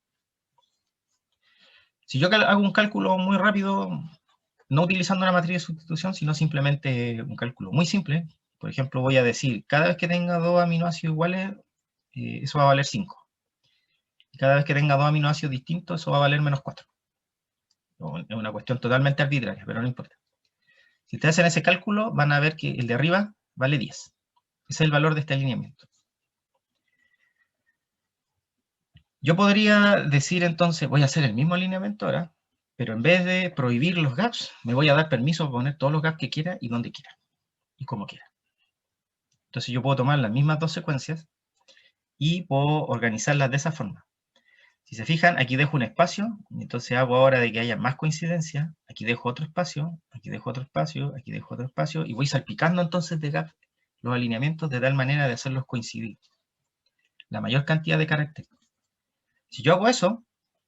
Si yo hago un cálculo muy rápido, no utilizando una matriz de sustitución, sino simplemente un cálculo muy simple, por ejemplo, voy a decir, cada vez que tenga dos aminoácidos iguales, eso va a valer 5. Y cada vez que tenga dos aminoácidos distintos, eso va a valer menos 4. Es una cuestión totalmente arbitraria, pero no importa. Si ustedes hacen ese cálculo, van a ver que el de arriba vale 10. Ese es el valor de este alineamiento. Yo podría decir entonces, voy a hacer el mismo alineamiento ahora, pero en vez de prohibir los gaps, me voy a dar permiso de poner todos los gaps que quiera y donde quiera, y como quiera. Entonces yo puedo tomar las mismas dos secuencias y puedo organizarlas de esa forma. Si se fijan, aquí dejo un espacio, entonces hago ahora de que haya más coincidencia, aquí dejo otro espacio, aquí dejo otro espacio, aquí dejo otro espacio, y voy salpicando entonces de gaps los alineamientos de tal manera de hacerlos coincidir. La mayor cantidad de caracteres. Si yo hago eso,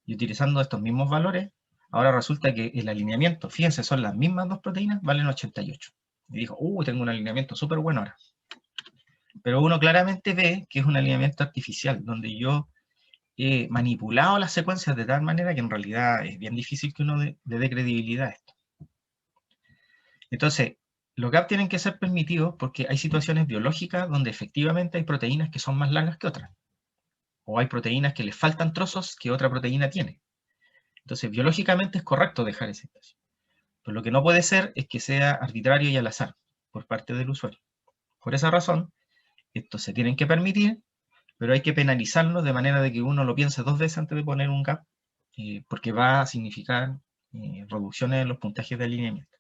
y utilizando estos mismos valores, ahora resulta que el alineamiento, fíjense, son las mismas dos proteínas, valen 88. Y digo, tengo un alineamiento súper bueno ahora. Pero uno claramente ve que es un alineamiento artificial, donde yo he manipulado las secuencias de tal manera que en realidad es bien difícil que uno le dé credibilidad a esto. Entonces, los gaps tienen que ser permitidos porque hay situaciones biológicas donde efectivamente hay proteínas que son más largas que otras. O hay proteínas que les faltan trozos que otra proteína tiene. Entonces, biológicamente es correcto dejar ese espacio. Pero lo que no puede ser es que sea arbitrario y al azar por parte del usuario. Por esa razón, estos se tienen que permitir, pero hay que penalizarlos de manera de que uno lo piense dos veces antes de poner un gap, porque va a significar reducciones en los puntajes de alineamiento.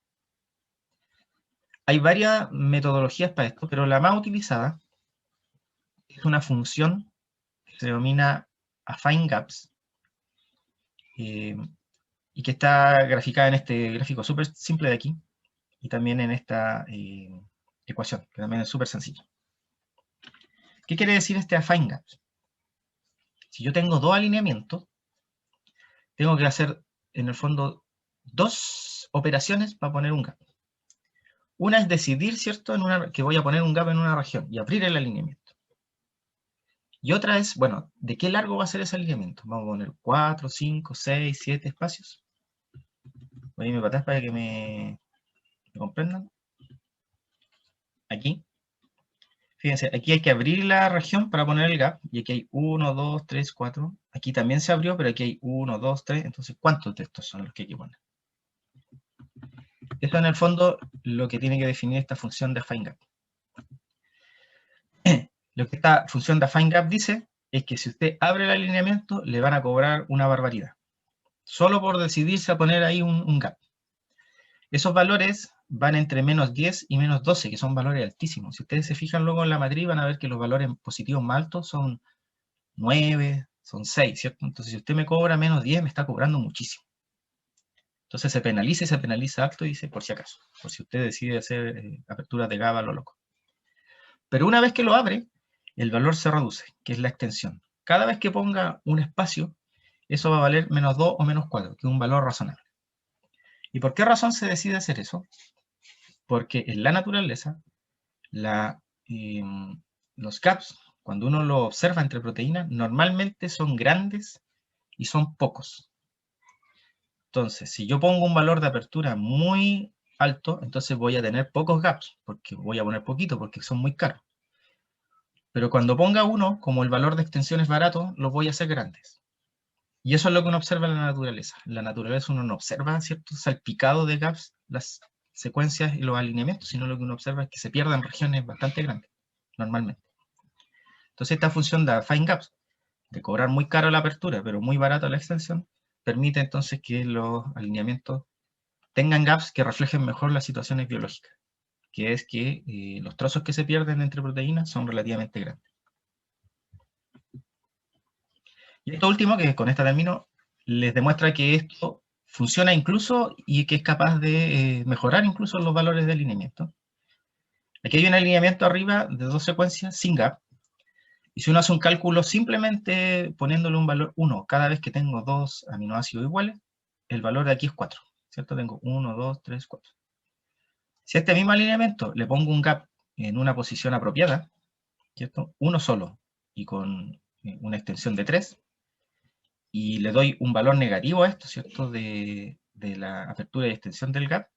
Hay varias metodologías para esto, pero la más utilizada es una función que se denomina affine gaps, y que está graficada en este gráfico súper simple de aquí, y también en esta ecuación, que también es súper sencilla. ¿Qué quiere decir este affine gaps? Si yo tengo dos alineamientos, tengo que hacer, en el fondo, dos operaciones para poner un gap. Una es decidir, ¿cierto?, que voy a poner un gap en una región y abrir el alineamiento. Y otra es, bueno, ¿de qué largo va a ser ese alineamiento? Vamos a poner 4, 5, 6, 7 espacios. Voy a irme para atrás para que me comprendan. Aquí. Fíjense, aquí hay que abrir la región para poner el gap, y aquí hay 1, 2, 3, 4. Aquí también se abrió, pero aquí hay 1, 2, 3. Entonces, ¿cuántos de estos son los que hay que poner? Esto en el fondo lo que tiene que definir esta función de affine gap. Lo que esta función de affine gap dice es que si usted abre el alineamiento, le van a cobrar una barbaridad. Solo por decidirse a poner ahí un gap. Esos valores van entre menos 10 y menos 12, que son valores altísimos. Si ustedes se fijan luego en la matriz, van a ver que los valores positivos más altos son 9, son 6, ¿cierto? Entonces, si usted me cobra menos 10, me está cobrando muchísimo. Entonces, se penaliza y se penaliza alto, y dice, por si acaso, por si usted decide hacer aperturas de GAP a lo loco. Pero una vez que lo abre, el valor se reduce, que es la extensión. Cada vez que ponga un espacio, eso va a valer menos 2 o menos 4, que es un valor razonable. ¿Y por qué razón se decide hacer eso? Porque en la naturaleza, los gaps, cuando uno lo observa entre proteínas, normalmente son grandes y son pocos. Entonces, si yo pongo un valor de apertura muy alto, entonces voy a tener pocos gaps, porque voy a poner poquito, porque son muy caros. Pero cuando ponga uno, como el valor de extensión es barato, los voy a hacer grandes. Y eso es lo que uno observa en la naturaleza. En la naturaleza uno no observa cierto salpicado de gaps, las secuencias y los alineamientos, sino lo que uno observa es que se pierden regiones bastante grandes, normalmente. Entonces esta función de affine gaps, de cobrar muy caro la apertura, pero muy barato la extensión, permite entonces que los alineamientos tengan gaps que reflejen mejor las situaciones biológicas, que es que los trozos que se pierden entre proteínas son relativamente grandes. Y esto último, que con esta termino, les demuestra que esto funciona incluso y que es capaz de mejorar incluso los valores de alineamiento. Aquí hay un alineamiento arriba de 2 secuencias sin gap, y si uno hace un cálculo simplemente poniéndole un valor 1 cada vez que tengo 2 aminoácidos iguales, el valor de aquí es 4, ¿cierto? Tengo 1, 2, 3, 4. Si a este mismo alineamiento le pongo un gap en una posición apropiada, ¿cierto? Uno solo y con una extensión de 3, y le doy un valor negativo a esto, ¿cierto? De la apertura y extensión del gap,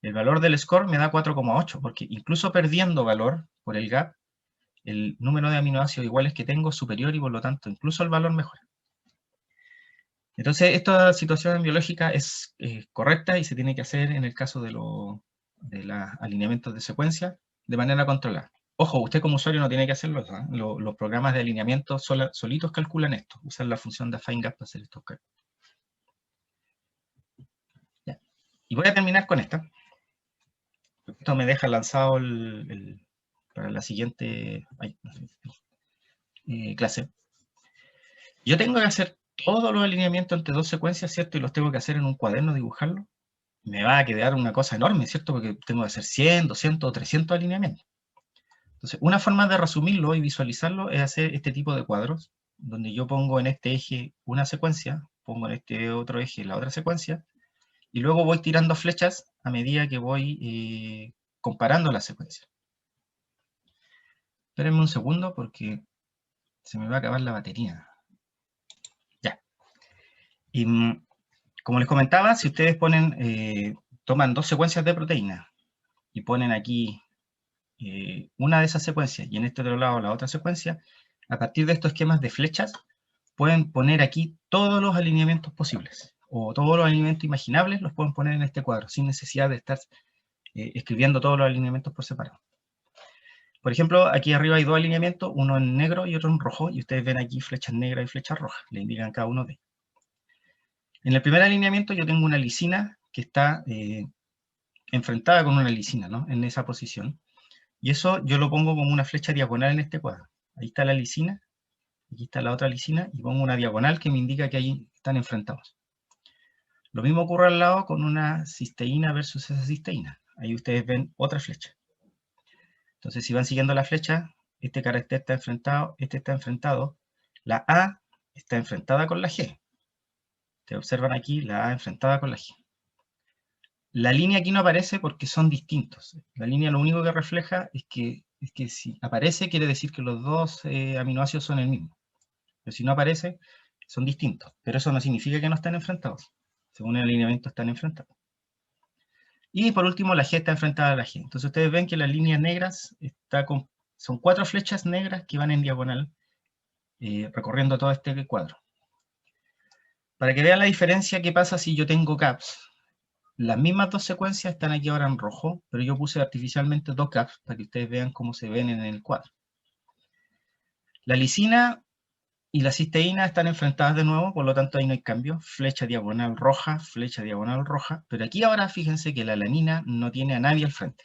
el valor del score me da 4,8, porque incluso perdiendo valor por el gap, el número de aminoácidos iguales que tengo es superior y por lo tanto incluso el valor mejora. Entonces esta situación biológica es correcta y se tiene que hacer en el caso de los alineamientos de secuencia de manera controlada. Ojo, usted como usuario no tiene que hacerlo, ¿eh? Los programas de alineamiento solitos calculan esto, usan la función de affine gap para hacer estos cálculos. Ya. Y voy a terminar con esta. Esto me deja lanzado para la siguiente clase. Yo tengo que hacer todos los alineamientos entre 2 secuencias, ¿cierto? Y los tengo que hacer en un cuaderno, dibujarlo. Me va a quedar una cosa enorme, ¿cierto? Porque tengo que hacer 100, 200 o 300 alineamientos. Entonces, una forma de resumirlo y visualizarlo es hacer este tipo de cuadros, donde yo pongo en este eje una secuencia, pongo en este otro eje la otra secuencia, y luego voy tirando flechas a medida que voy comparando las secuencias. Espérenme un segundo porque se me va a acabar la batería. Ya. Y como les comentaba, si ustedes ponen, toman 2 secuencias de proteínas y ponen aquí una de esas secuencias y en este otro lado la otra secuencia, a partir de estos esquemas de flechas, pueden poner aquí todos los alineamientos posibles, o todos los alineamientos imaginables los pueden poner en este cuadro, sin necesidad de estar escribiendo todos los alineamientos por separado. Por ejemplo, aquí arriba hay 2 alineamientos, uno en negro y otro en rojo, y ustedes ven aquí flechas negras y flechas rojas, le indican cada uno de ellos. En el primer alineamiento yo tengo una lisina que está enfrentada con una lisina, ¿no? En esa posición. Y eso yo lo pongo como una flecha diagonal en este cuadro. Ahí está la lisina, aquí está la otra lisina, y pongo una diagonal que me indica que ahí están enfrentados. Lo mismo ocurre al lado con una cisteína versus esa cisteína. Ahí ustedes ven otra flecha. Entonces, si van siguiendo la flecha, este carácter está enfrentado, este está enfrentado. La A está enfrentada con la G. Ustedes observan aquí la A enfrentada con la G. La línea aquí no aparece porque son distintos. La línea lo único que refleja es que si aparece quiere decir que los 2 aminoácidos son el mismo. Pero si no aparece, son distintos. Pero eso no significa que no están enfrentados. Según el alineamiento están enfrentados. Y por último, la G está enfrentada a la G. Entonces ustedes ven que las líneas negras son 4 flechas negras que van en diagonal, recorriendo todo este cuadro. Para que vean la diferencia que pasa si yo tengo caps, las mismas dos secuencias están aquí ahora en rojo, pero yo puse artificialmente 2 caps para que ustedes vean cómo se ven en el cuadro. La lisina y la cisteína están enfrentadas de nuevo, por lo tanto ahí no hay cambio. Flecha diagonal roja, pero aquí ahora fíjense que la alanina no tiene a nadie al frente.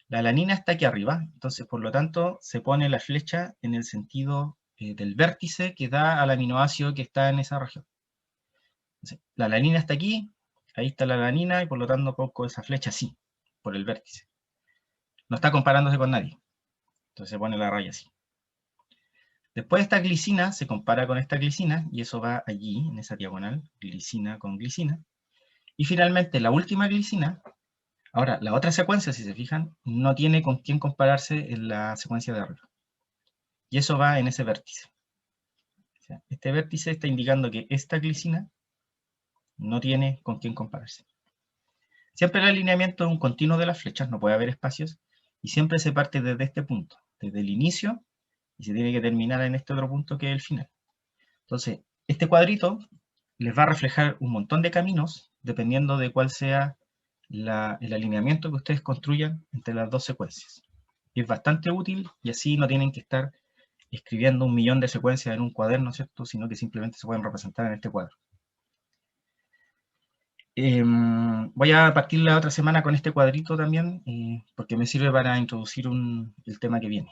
La alanina está aquí arriba, entonces por lo tanto se pone la flecha en el sentido del vértice que da al aminoácido que está en esa región. Entonces, la alanina está aquí, ahí está la alanina y por lo tanto pongo esa flecha así, por el vértice. No está comparándose con nadie, entonces se pone la raya así. Después esta glicina se compara con esta glicina y eso va allí, en esa diagonal, glicina con glicina. Y finalmente la última glicina, ahora la otra secuencia, si se fijan, no tiene con quién compararse en la secuencia de arriba. Y eso va en ese vértice. O sea, este vértice está indicando que esta glicina no tiene con quién compararse. Siempre el alineamiento es un continuo de las flechas, no puede haber espacios, y siempre se parte desde este punto, desde el inicio, y se tiene que terminar en este otro punto que es el final. Entonces, este cuadrito les va a reflejar un montón de caminos, dependiendo de cuál sea el alineamiento que ustedes construyan entre las dos secuencias. Y es bastante útil, y así no tienen que estar escribiendo 1.000.000 de secuencias en un cuaderno, ¿cierto? Sino que simplemente se pueden representar en este cuadro. Voy a partir la otra semana con este cuadrito también, porque me sirve para introducir el tema que viene.